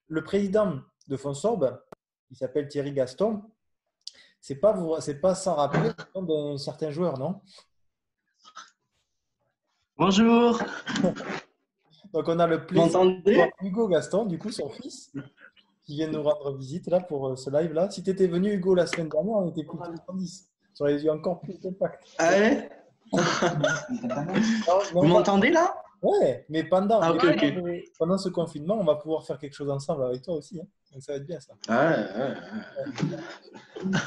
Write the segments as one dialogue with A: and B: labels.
A: le président de Fonsorbe, il s'appelle Thierry Gaston. C'est pas sans rappeler le nom d'un certain joueur, non?
B: Bonjour,
A: Donc, on a le
B: vous
A: plaisir de voir
B: m'entendez?
A: Hugo Gaston, du coup, son fils, qui vient nous rendre visite là pour ce live-là. Si tu étais venu, Hugo, la semaine dernière, on était plus de 70. Ça aurait eu encore plus d'impact.
B: Ah ouais?
A: Non,
B: Vous
A: non,
B: m'entendez là?
A: ouais, mais pendant,
B: Ah ok, ok.
A: pendant ce confinement, on va pouvoir faire quelque chose ensemble avec toi aussi, hein. Donc, ça va être bien ça.
B: Ah ouais, ouais, ouais.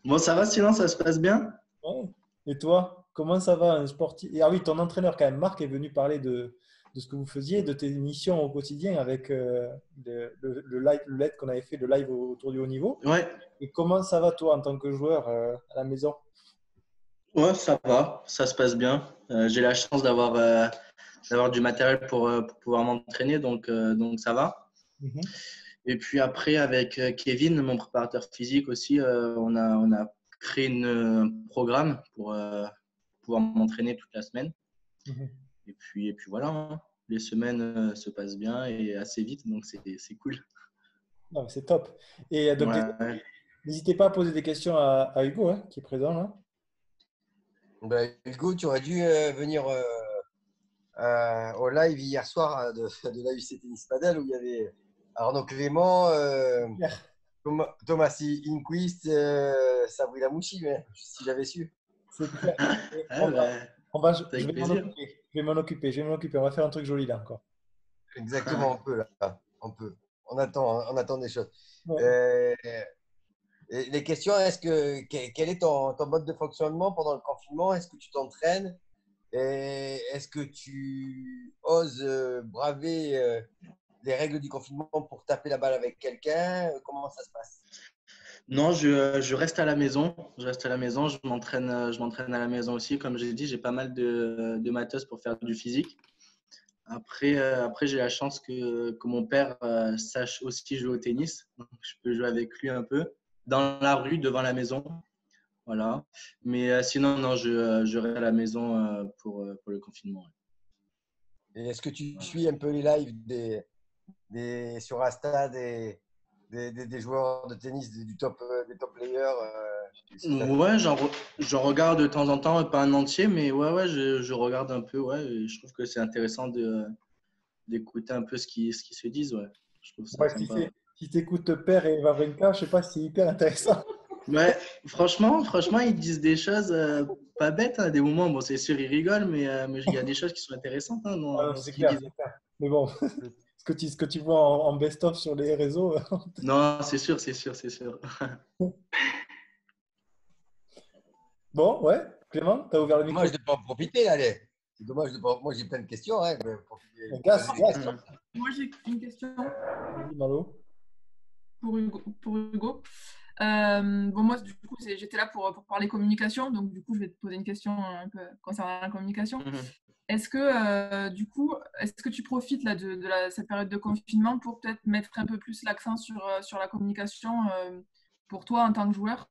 B: Bon, ça va sinon, ça se passe bien?
A: Ouais. Et toi, comment ça va, un sportif? Ah oui, ton entraîneur, quand même, Marc, est venu parler de ce que vous faisiez, de tes missions au quotidien avec le live, le LED qu'on avait fait, le live autour du haut niveau.
B: Ouais,
A: Et comment ça va, toi, en tant que joueur à la maison?
B: ouais, ça va, ça se passe bien. J'ai la chance d'avoir du matériel pour pouvoir m'entraîner, donc ça va.
A: Mhm.
B: Et puis après, avec Kevin, mon préparateur physique aussi, on a créé un programme pour pouvoir m'entraîner toute la semaine.
A: Mhm.
B: Et puis voilà, hein. Les semaines se passent bien et assez vite, donc c'est cool.
A: Non, mais c'est top. Et donc,
B: Ouais.
A: n'hésitez pas à poser des questions à Hugo, hein, qui est présent là.
C: Ben, Hugo, tu aurais dû venir au live hier soir de l'AUC Tennis Padel où il y avait Arnaud Clément,
A: Pierre,
C: Thomas Inquist, Sabri Lamouchi, si j'avais su.
A: c'est clair. Et
B: Ah ben, c'est
A: je
B: avec
A: vais m'en
B: plaisir.
A: occuper. Je vais m'en occuper. On va faire un truc joli là encore.
C: Exactement, on peut là. On peut. On attend des choses.
A: Ouais.
C: Euh, et les questions, quel est ton mode de fonctionnement pendant le confinement? Est-ce que tu t'entraînes? Et est-ce que tu oses braver les règles du confinement pour taper la balle avec quelqu'un? Comment ça se passe?
B: Non, je reste à la maison. Je reste à la maison. Je m'entraîne à la maison aussi. Comme j'ai dit, j'ai pas mal de matos pour faire du physique. Après, j'ai la chance que mon père sache aussi jouer au tennis. Donc, je peux jouer avec lui un peu dans la rue, devant la maison. Voilà. Mais sinon, non, je reste à la maison pour le confinement. Ouais.
C: Et est-ce que tu suis un peu les lives sur Insta des joueurs de tennis, des top players?
B: Ouais, j'en regarde de temps en temps, pas un entier, mais ouais, je regarde un peu, ouais, et je trouve que c'est intéressant d'écouter un peu ce qu'ils se disent, ouais. Je trouve ça
A: Ouais,
B: sympa.
A: si t'écoutes Père et Wawrinka, je sais pas si c'est hyper intéressant.
B: Ouais, franchement, ils disent des choses pas bêtes, hein, des moments, bon, c'est sûr, ils rigolent, mais il y a des choses qui sont intéressantes hein,
A: Ah
B: dans,
A: non,
B: dans ce
A: c'est
B: qu'ils
A: clair,
B: disent.
A: c'est clair. Mais bon, ce que tu vois en best-of sur les réseaux.
B: Non, c'est sûr, c'est sûr, c'est sûr.
A: Bon, ouais, Clément, t'as ouvert le micro.
C: Dommage de ne pas en profiter, allez. C'est dommage de pas. Moi, j'ai plein de questions, hein, mais
A: Gaz,
C: poser des
A: gaz.
C: questions.
D: Moi, j'ai une question
A: Vas-y, Malo.
D: pour Hugo. Bon, moi, du coup, j'étais là pour parler communication, donc du coup, je vais te poser une question un peu concernant la communication. Est-ce que, du coup, est-ce que tu profites là, cette période de confinement pour peut-être mettre un peu plus l'accent sur la communication pour toi en tant que joueur?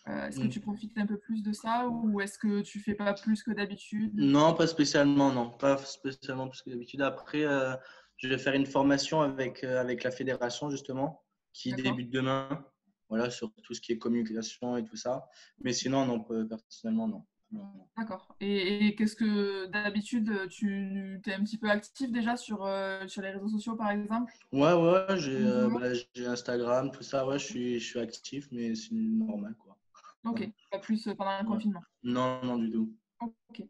D: Est-ce que tu profites un peu plus de ça ou est-ce que tu fais pas plus que d'habitude?
B: Non, pas spécialement, non. Pas spécialement plus que d'habitude. Après, je vais faire une formation avec la fédération, justement, qui
D: D'accord.
B: débute demain. Voilà, sur tout ce qui est communication et tout ça. Mais sinon, non, personnellement, non. Non, non.
D: D'accord. Et qu'est-ce que d'habitude, tu es un petit peu actif déjà sur les réseaux sociaux, par exemple?
B: Ouais,
D: Joueur.
B: j'ai Instagram, tout ça. Ouais, je suis actif, mais c'est normal, quoi.
D: Ok, pas plus pendant le
B: Ouais.
D: confinement.
B: Non, non, du tout.
D: Ok.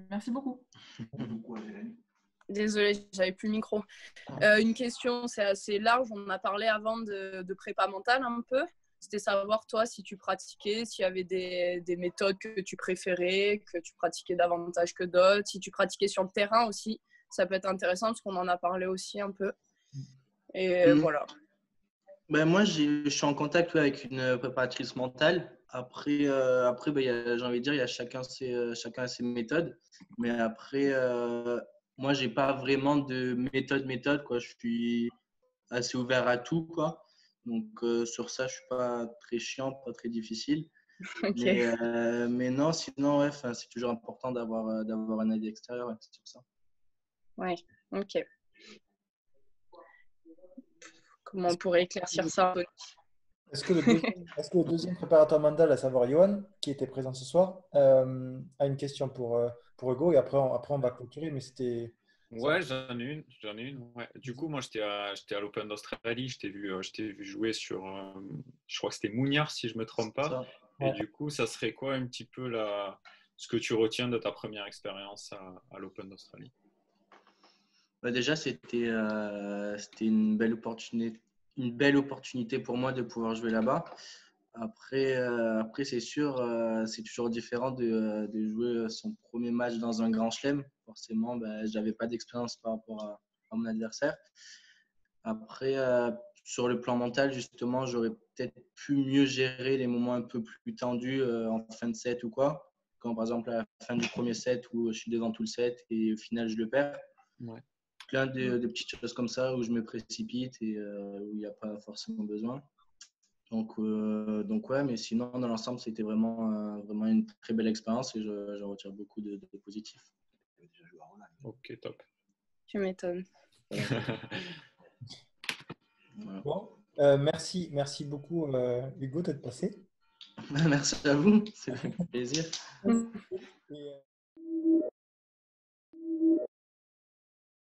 D: Merci beaucoup.
E: Désolée, j'avais plus le micro. Une question, c'est assez large. On en a parlé avant de prépa mentale un peu. C'était savoir, toi, si tu pratiquais, s'il y avait des méthodes que tu préférais, que tu pratiquais davantage que d'autres, si tu pratiquais sur le terrain aussi. Ça peut être intéressant parce qu'on en a parlé aussi un peu. Et
B: Mm.
E: voilà.
B: Ben, moi, je suis en contact avec une préparatrice mentale. Après ben, j'ai envie de dire, il y a chacun ses méthodes. Mais après, moi, j'ai pas vraiment de méthode, quoi. Je suis assez ouvert à tout, quoi. Donc, sur ça, je suis pas très chiant, pas très difficile.
E: Ok.
B: Mais non, sinon, ouais, c'est toujours important d'avoir un avis extérieur ouais, sur ça.
E: Ouais. Ok. Comment on pourrait éclaircir ça?
A: Est-ce que le deuxième préparateur mental, à savoir Johan, qui était présent ce soir, a une question pour Hugo et après on va clôturer, mais c'était…
F: Ouais, j'en ai une. Ouais. Du coup, moi, j'étais à l'Open d'Australie. Je t'ai vu jouer sur, je crois que c'était Mouniard, si je me trompe pas.
B: Ça.
F: Et
A: Ouais.
F: du coup, ça serait quoi un petit peu ce que tu retiens de ta première expérience à l'Open d'Australie?
B: Bah, déjà, c'était une belle opportunité pour moi de pouvoir jouer là-bas. Après c'est sûr, c'est toujours différent de jouer son premier match dans un grand chelem. Forcément, je n'avais pas d'expérience par rapport à mon adversaire. Après, sur le plan mental, justement, j'aurais peut-être pu mieux gérer les moments un peu plus tendus en fin de set ou quoi. Quand par exemple à la fin du premier set où je suis devant tout le set et au final je le perds.
F: Ouais.
B: Plein de petites choses comme ça où je me précipite et où il n'y a pas forcément besoin. Donc ouais, mais sinon, dans l'ensemble, c'était vraiment une très belle expérience et je retire beaucoup de positifs.
F: Ok, top.
E: Tu m'étonnes.
B: Voilà.
A: Bon, merci beaucoup Hugo d'être passé.
B: Merci à vous, c'est un plaisir.
A: Et,